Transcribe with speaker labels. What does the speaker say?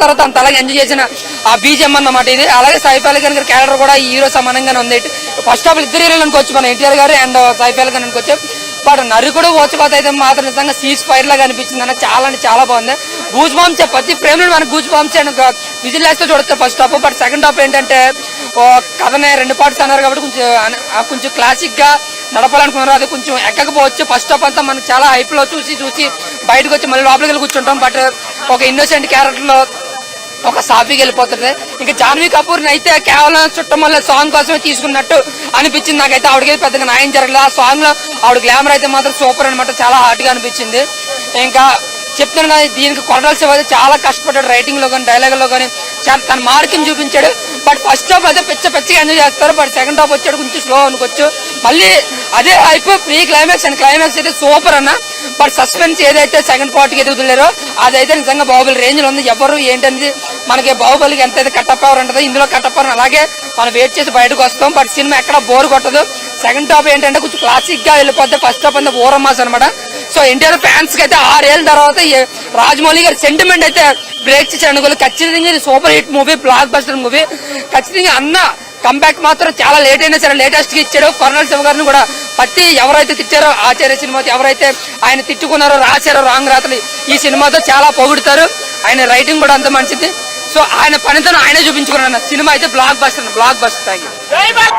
Speaker 1: తర్వాత అంత అలాగే ఎంజాయ్ చేసిన ఆ బీజిఎం అన్నమాట ఇది. అలాగే సైఫ్ అలీ ఖాన్ గారి క్యారెక్టర్ కూడా ఈ హీరో సమానంగానే ఉంది. ఫస్ట్ హాఫ్ ఇద్దరు హీరోలు అనుకోవచ్చు, మన ఎన్టీఆర్ గారు అండ్ సైఫ్ అలీ ఖాన్ అనుకోవచ్చు. బట్ నరుకుడు ఓచకోత అయితే మాత్రం నిజంగా సీజ్ ఫైర్ లాగా అనిపించింది అన్న. చాలా అంటే చాలా బాగుంది. గూజ్ బాంబ్స్ ప్రతి ఫ్రేమ్ లో మనకు గూజ్ బాంబ్స్ విజిల్ వేస్తే చూడొచ్చు first half. But second half ఏంటంటే కథనే 2 పార్ట్స్ అన్నారు కాబట్టి కొంచెం క్లాసిక్ గా నడపాలనుకున్నారు. అది కొంచెం ఎక్కకపోవచ్చు. ఫస్ట్ హాఫ్ అంతా మనకు చాలా హైప్ లో చూసి బయటకు వచ్చి మళ్ళీ లోపలికి వెళ్ళి కూర్చుంటాం. బట్ ఒక ఇన్నోసెంట్ క్యారెక్టర్ లో ఒక సాఫీకి వెళ్ళిపోతుంది. ఇంకా జాన్వీ కపూర్ అయితే కేవలం చుట్టం వల్ల సాంగ్ కోసమే తీసుకున్నట్టు అనిపించింది నాకైతే. ఆవిడకి పెద్దగా న్యాయం జరగలేదు. ఆ సాంగ్ లో ఆవిడ గ్లామర్ అయితే మాత్రం సూపర్ అనమాట, చాలా హాట్ గా అనిపించింది. ఇంకా చెప్తాను కదా, దీనికి కొట్టాల్సి అయితే చాలా కష్టపడ్డాడు. రైటింగ్ లో కానీ డైలాగ్ లో కానీ తన మార్కింగ్ చూపించాడు. బట్ ఫస్ట్ హాఫ్ అయితే పిచ్చిగా ఎంజాయ్ చేస్తారు. బట్ సెకండ్ హాఫ్ వచ్చాడు కొంచెం స్లో అనుకోవచ్చు. మళ్ళీ అదే hype pre climax and climax అయితే సూపర్ అన్న. బట్ సస్పెన్స్ ఏదైతే సెకండ్ పార్ట్ కి ఎదుగుతున్నారో అదైతే నిజంగా బాహుబలి రేంజ్ లో ఉంది. ఎవరు ఏంటనేది మనకి బాహుబలికి ఎంతైతే కట్టప్ పవర్ ఉంటుందో ఇందులో కట్టప్ పవర్ అలాగే మనం వెయిట్ చేసి బయటకు వస్తాం. బట్ సినిమా ఎక్కడ బోర్ కొట్టదు. సెకండ్ హాఫ్ ఏంటంటే కొంచెం క్లాసిక్ గా వెళ్ళిపోతే, ఫస్ట్ హాఫ్ అంతా ఓరమాస్ అనమాట. సో ఎన్టీఆర్ ఫ్యాన్స్ కి అయితే 6 ఏళ్ళ తర్వాత రాజమౌళి గారి సెంటిమెంట్ అయితే బ్రేక్ చేశాడు. ఖచ్చితంగా ఇది super hit movie, block buster movie. ఖచ్చితంగా అన్న కంబ్యాక్ మాత్రం చాలా లేట్ అయినా సరే లేటెస్ట్ గా ఇచ్చాడు. కొరనాల శివ గారిని కూడా ప్రతి ఎవరైతే తిట్టారో ఆచార్య సినిమాతో, ఎవరైతే ఆయన తిట్టుకున్నారో రాశారో రాంగ్ రాతలు ఈ సినిమాతో చాలా పొగుడుతారు. ఆయన రైటింగ్ కూడా అంత మంచిది. సో ఆయన పనితనం ఆయనే చూపించుకున్నాడు. సినిమా అయితే బ్లాక్ బస్టర్. Thank you.